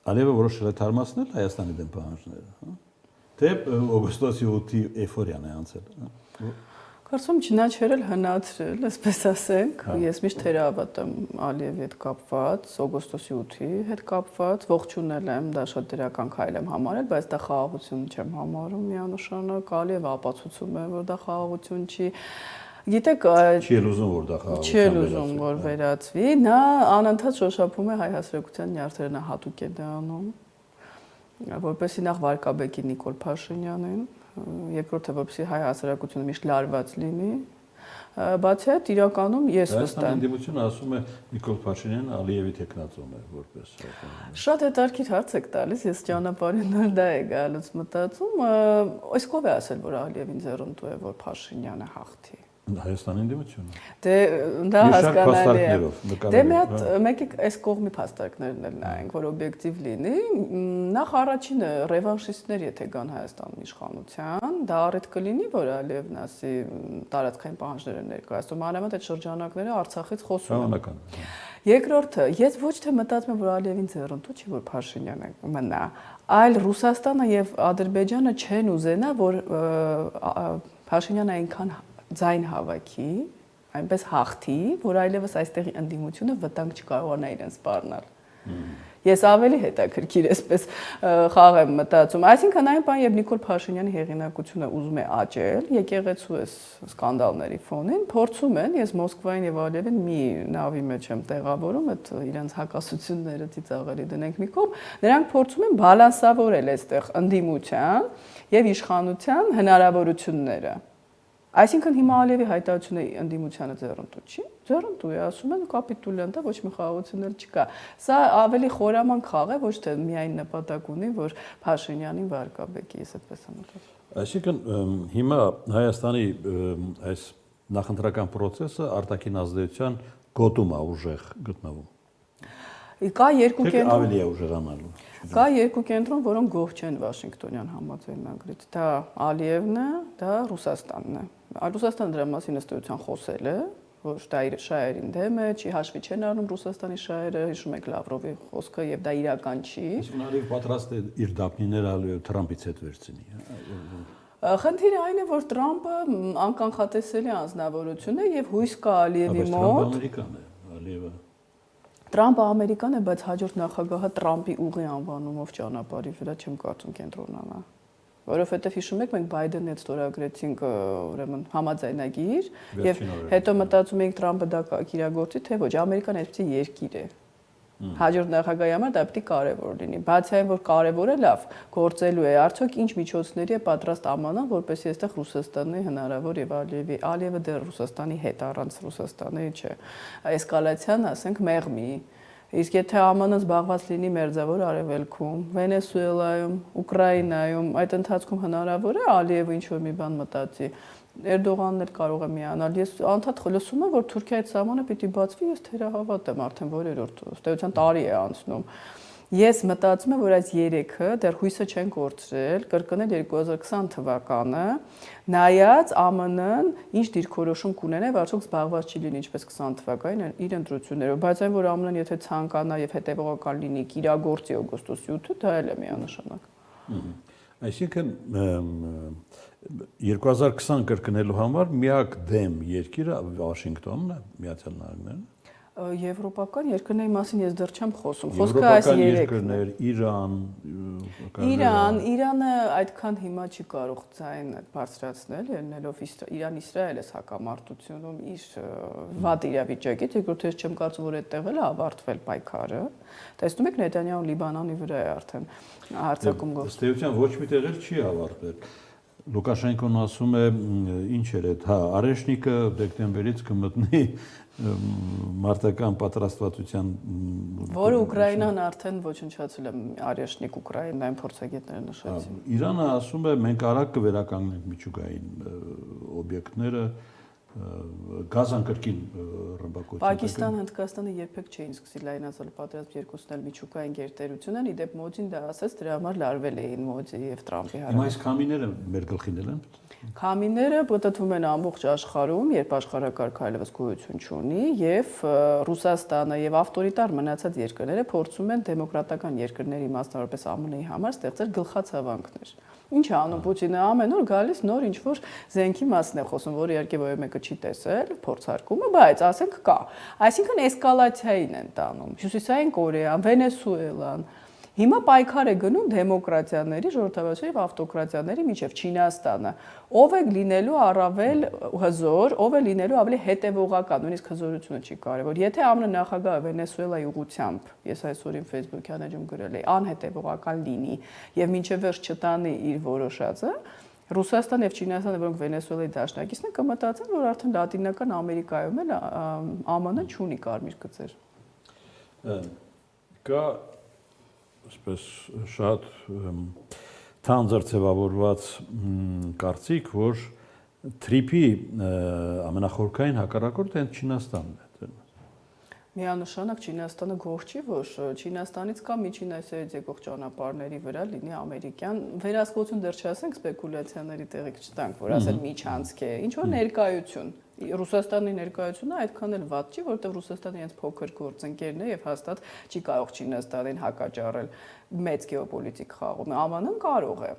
Ալիևը որոշել է թարմացնել Հայաստանի դեմ պահանջները, թե օգոստոսի 8-ի էյֆորիան է անցել։ Կարծում չնաչերել հնացրել, այսպես ասենք, ես միշտ թերահավատ եմ Ալիևի հետ կապված, օգոստոսի 8-ի հետ կապված, ողջունել եմ, դա շատ դրական քայլ եմ համարել, բայց դա խաղաղություն չեմ համարում միանշանակ, Ալիևը ապացուցում է, որ դա խաղաղություն չի։ Գիտեք, չի ուզում որ դա խաղաղություն չի ուզում որ վերածվի, նա անընդհատ շոշափում է հայ հասարակության նյարդերը, նա հատուկ է դա անում, որպեսզի նախ վարկաբեկի Նիկոլ Փաշինյանին, երկրորդը որպեսզի հայ հասարակությունը միշտ լարված լինի, բացի այդ իրականում ես վստահ եմ։ Ընդդիմությունը ասում է Նիկոլ Փաշինյանը Ալիևի տեխնացում է որպես։ Շատ հետաքրքիր հարց եք տալիս, ես ճանապարհին նոր դա է գալուց մտածում, այս ով է ասել որ Ալիևին ձեռնտու է որ Փաշինյանը հաղթի։ Հայաստանի ընդդիմությունը։ Դե դա հասկանալի է։ Դե մեկ այս կողմի փաստարկներն էլ նայենք, որ օբյեկտիվ լինի, նախ առաջինը ռևանշիստներ եթե գան Հայաստանում իշխանության, դա առիթ կլինի, որ Ալիևն ասի տարածքային պահանջներ են ներկայացնում, մանավանդ այդ շրջանակները Արցախից խոսում են։ Երկրորդը, ես ոչ թե մտածում եմ, որ Ալիևին ձեռնտու չի, որ Փաշինյանը մնա, այլ Ռուսաստանը եւ Ադրբեջանը չեն ուզենա, որ Փաշինյանը այնքան ձայն հավաքի, այնպես հաղթի, որ այլևս այստեղի ընդդիմությունը վտանգ չկարողանա իրեն սպառնալ։ Ես ավելի հետաքրքիր այսպես խաղ եմ մտածում, այսինքն այն բան, երբ Նիկոլ Փաշինյանի հեղինակությունը ուզում է աճել, եկեղեցու այս սկանդալների ֆոնին, փորձում են, ես Մոսկվային եւ Ալիևին մի նավի մեջ եմ տեղավորում, այդ իրենց հակասությունները ծիծաղելի դնենք մի կողմ, նրանք փորձում են բալանսավորել այստեղ ընդդիմության եւ իշխանության հնարավորությունները։ Այսինքն հիմա Ալիևի հայտարարությունը ընդդիմությանը ձեռնտու չի, ձեռնտու է, ասում են կապիտուլյանտ է, ոչ մի խաղաղություն էլ չկա։ Սա ավելի խորամանկ խաղ է, ոչ թե միայն նպատակ ունի, որ Փաշինյանին վարկաբեկի, ես այդպես եմ մտածում։ Այսինքն հիմա Հայաստանի այս նախընտրական process-ը արտաքին ազդեցության գոտում է ուժեղ գտնվում։ Կա երկու կենտրոն, ավելի է ուժեղանալու։ Կա երկու կենտրոն, որոնք գոհ չեն Վաշինգտոնյան համաձայնագրից։ Դա Ալիևն է, դա Ռուսաստանն է։ Ռուսաստանը դրա մասին ըստ էության խոսել է, որ դա իր շահերին դեմ է, չի հաշվի չեն առնում Ռուսաստանի շահերը, հիշում եք Լավրովի խոսքը եւ դա իրական չի։ Իսկ Ալիև պատրաստ է իր դափնիները Թրամփից հետ վերցնի։ Խնդիրը այն է, որ Թրամփը անկանխատեսելի անձնավորություն է եւ հույս կա Ալիևի մոտ։ Ամերիկան է, Ալիևը։ Թրամփը ամերիկան է, բայց հաջորդ նախագահը Թրամփի ուղի անվանումով ճանապարհի վրա չեմ կարծում կենտրոնանա։ Որովհետև հիշում եք, մենք Բայդենի հետ ստորագրեցինք ուրեմն համաձայնագիր եւ հետո մտածում էինք Թրամփը դա կիրագործի, թե ոչ, Ամերիկան այսպեսի երկիր է։ Հաջորդ նախագահի համար դա պետք է կարևոր լինի։ Բացի այն, որ կարևոր է, լավ, գործելու է, արդյոք ինչ միջոցների է պատրաստ ԱՄՆ-ն, որպեսզի այստեղ Ռուսաստանի հնարավոր եւ Ալիևը դեռ Ռուսաստանի հետ առանց Ռուսաստանի չէ։ Էսկալացիան, ասենք, մեղմի։ Իսկ եթե ԱՄՆ-ն զբաղված լինի Մերձավոր Արևելքում, Վենեսուելայում, Ուկրաինայում, այդ ընթացքում հնարավոր է Ալիևը ինչ-որ մի բան մտածի։ Էրդողանն էլ կարող է միանալ։ Ես անդադ լսում եմ, որ Թուրքիայի սահմանը պիտի բացվի, ես թերահավատ եմ, արդեն որերորդ ստեյության տարի է անցնում։ Ես մտածում եմ, որ այս երեքը դեռ հույսը չեն կորցրել, կրկնել 2020 թվականը, նայած ԱՄՆ-ն ինչ դիրքորոշում կունենա, արդյոք զբաղված չի լինի ինչպես 20 թվականին իր ընտրություններով, բայց այն, որ ԱՄՆ-ն եթե ցանկանա եւ հետեւողական լինի, կիրագործի օգոստոսի 8-ը, դա էլ է միանշանակ։ Այսինքն 2020 կրկնելու համար միակ դեմ երկիրը Վաշինգտոնն է, Միացյալ Նահանգներն է։ Եվրոպական երկրների մասին ես դեռ չեմ խոսում։ Խոսքը այս երեքն է։ Իրանը այդքան հիմա չի կարող ձայն բարձրացնել, ելնելով Իրան-Իսրայելը հակամարտությունում իր վատ իրավիճակից, երկրորդ ես չեմ կարծում, որ այդտեղ էլ է ավարտվել պայքարը։ Տեսնում եք Նետանյահուն Լիբանանի վրա է արդեն հարձակում գործ։ Ըստ էության ոչ մի տեղ էլ չի ավարտվել։ Լուկաշենկոն ասում է ինչ էր այդ, Արեշնիկը դեկտեմբերից կմտնի մարտական պատրաստվածության որը Ուկրաինան արդեն ոչնչացել է Արեշնիկ Ուկրաինայում փորձագետները նշեցին։ Իրանը ասում է մենք արագ կվերականգնենք միջուկային օբյեկտները գազանկրկին ռմբակոծություն։ Պակիստանը, Հնդկաստանը երբեք չէին սկսի լայնածավալ պատերազմ երկուսն էլ միջուկային գերտերություն են, իդեպ Մոդին դա ասաց, դրա համար լարվել էին Մոդի եւ Թրամփի հարաբերությունները։ Հիմա այս քամիները մեր գլխին են։ Քամիները պատտվում են ամբողջ աշխարհում, երբ աշխարհակարգը այլևս գոյություն չունի, եւ Ռուսաստանը եւ ավտորիտար մնացած երկրները փորձում են դեմոկրատական երկրների, մասնավորապես ԱՄՆ-ի համար ստեղծել գլխացավանքներ։ Ինչ է անում Պուտինը ամեն օր գալիս նոր ինչ-որ զենքի մասն է խոսում, որ իհարկե որևէ մեկը չի տեսել, փորձարկումը, բայց ասենք կա։ Այսինքն էսկալացիային են տանում։ Հյուսիսային Կորեան, Վենեսուելան, հիմա պայքար է գնում դեմոկրատիաների, ժողովրդավարության եւ ավտոկրատիաների միջև Չինաստանը։ Ով է լինելու առավել հզոր, ով է լինելու ավելի հետևողական, նույնիսկ հզորությունը չի կարևոր։ Եթե ԱՄՆ նախագահը Վենեսուելայի ուղությամբ, ես այսօրին Facebook-յան էջում գրել էի, անհետևողական լինի եւ մինչեւ վերջ չտանի իր որոշածը, Ռուսաստան եւ Չինաստանը, որոնք Վենեսուելայի դաշնակիցն են, կմտածեն, որ արդեն Լատինական Ամերիկայում էլ ԱՄՆ-ն չունի կարմիր գծեր։ Կա այսպես շատ թանձր ձևավորված կարծիք, որ թրիփի ամենախորքային հակառակորդը հենց Չինաստանն է։ Միանշանակ Չինաստանը գող չի, որ Չինաստանից կամ Միջին Ասիայից եկող ճանապարհների վրա լինի ամերիկյան վերահսկողություն դեռ չասենք, սպեկուլյացիաների տեղիք չտանք, որ ասել միջանցք է, ինչ որ ներկայություն։ Ռուսաստանի ներկայությունը այդքան էլ վատ չի, որովհետև Ռուսաստանը իրենց փոքր գործընկերն է եւ հաստատ չի կարող Չինաստանին հակաճառել մեծ գեոպոլիտիկ խաղում։ ԱՄՆ-ն կարող է։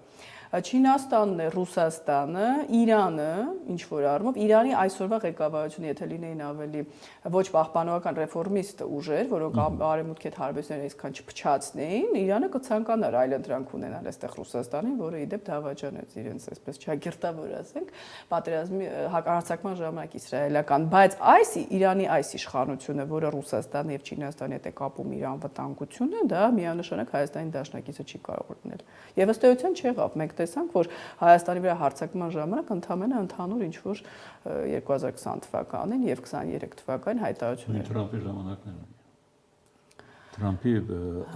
Չինաստանն է, Ռուսաստանը, Իրանը, ինչ որ առումով Իրանի այսօրվա ղեկավարությունը, եթե լինեին ավելի ոչ պահպանողական ռեֆորմիստ ուժեր, որոնք արևմուտքի հետ հարաբերությունները այսքան չփչացնեին, Իրանը կցանկանար այլընտրանք ունենալ այստեղ Ռուսաստանին, որը իդեպ դավաճանեց իրենց այսպես ճակերտավոր ասենք, պատերազմի հակառակցման ժամանակ իսրայելական, բայց Իրանի այս իշխանությունը, որը Ռուսաստանի եւ Չինաստանի հետ է կապում իր անվտանգությունը, դա միանշանակ Հայաստանի դաշնակիցը չի կարող լինել։ Եվ ըստ էության չեղավ, մենք տեսանք, որ Հայաստանի վրա հարձակման ժամանակ ընդհանրապես ընդհանուր ինչ որ 2020 թվականին եւ 23 թվականին հայտարարություններ։ Թրամփի ժամանակներն են։ Թրամփի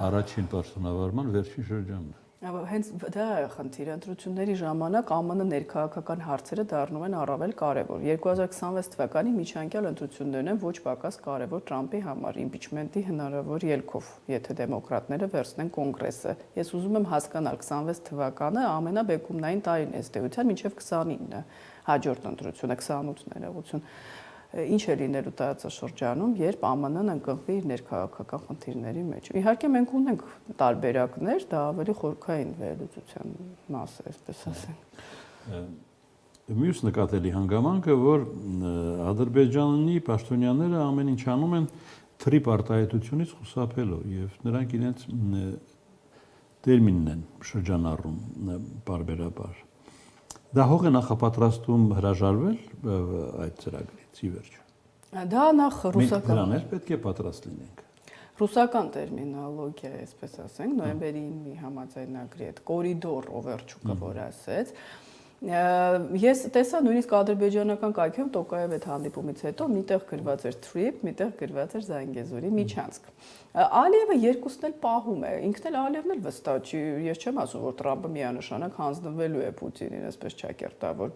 առաջին պաշտոնավարման վերջին շրջանն է։ Հենց դա է խնդիրը, ընտրությունների ժամանակ ԱՄՆ ներքաղաքական հարցերը դառնում են առավել կարևոր։ 2026 թվականի միջանկյալ ընտրություններն են ոչ պակաս կարևոր Թրամփի համար, իմպիչմենտի հնարավոր ելքով, եթե դեմոկրատները վերցնեն կոնգրեսը։ Ես ուզում եմ հասկանալ 26 թվականը ամենաբեկումնային տարին է ըստ էության, մինչև 29-ը հաջորդ ընտրությունը 28 ներողություն։ Ինչ է լինելու տարածաշրջանում, երբ ԱՄՆ-ն ընկղվի իր ներքաղաքական խնդիրների մեջ։ Իհարկե մենք ունենք տարբերակներ, դա ավելի խորքային վերլուծության մաս է, այսպես ասենք։ Մյուս նկատելի հանգամանքը, որ Ադրբեջանի պաշտոնյաները ամեն ինչ անում են թրիփ արտահայտությունից խուսափելով եւ նրանք իրենց տերմինն են շրջանառում բարբերաբար։ Դա հող է նախապատրաստում հրաժարվել այդ ծրագրից ի վերջո։ Դա նախ ռուսական։ Դրանից պետք է պատրաստ լինենք։ Ռուսական տերմինոլոգիա, այսպես ասենք, նոյեմբերի 9-ի համաձայնագրի այդ կորիդոր Օվերչուկը, որ ասեց, ես տեսա նույնիսկ ադրբեջանական կայքում Տոկաև այդ հանդիպումից հետո միտեղ գրված էր Trip, միտեղ գրված էր Զանգեզուրի միջանցք։ Ալիևը երկուսն էլ պահում է, ինքն էլ Ալիևն էլ վստահ չի, ես չեմ ասում, որ Թրամփը միանշանակ հանձնվելու է Պուտինին, այսպես ճակերտավոր։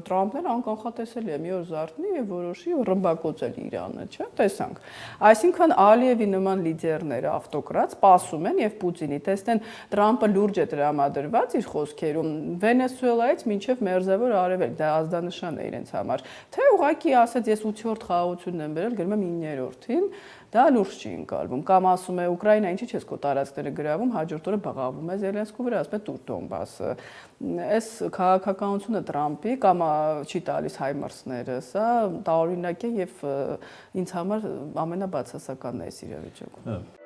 Թրամփն էլ անկանխատեսելի է, մի օր զարթնի եւ որոշի ռմբակոծել Իրանը, չէ՞, տեսանք։ Այսինքն Ալիևի նման լիդերները ավտոկրատ սպասում են եւ Պուտինի տեսնեն Թրամփը լուրջ է տրամադրված իր խոսքերում Վենեսուելայից մինչև Մերձավոր Արևելք, դա ազդանշան է իրենց համար։ Թե ուղղակի ասած ես 8-րդ խաղաղությունն եմ վերել, գրում եմ 9-րդին, դա լուրջ չի ընկալվում։ Կամ ասում է Ուկրաինա ինչի՞ չես քո տարածքները գրավում, հաջորդ օրը բղավում է Զելենսկու վրա, ասում է տուր Դոնբասը։ Այս քաղաքականությունը Թրամփի կամ չի տալիս Հայմարսները, սա տարօրինակ է եւ ինձ համար ամենաբացասականն է այս իրավիճակում։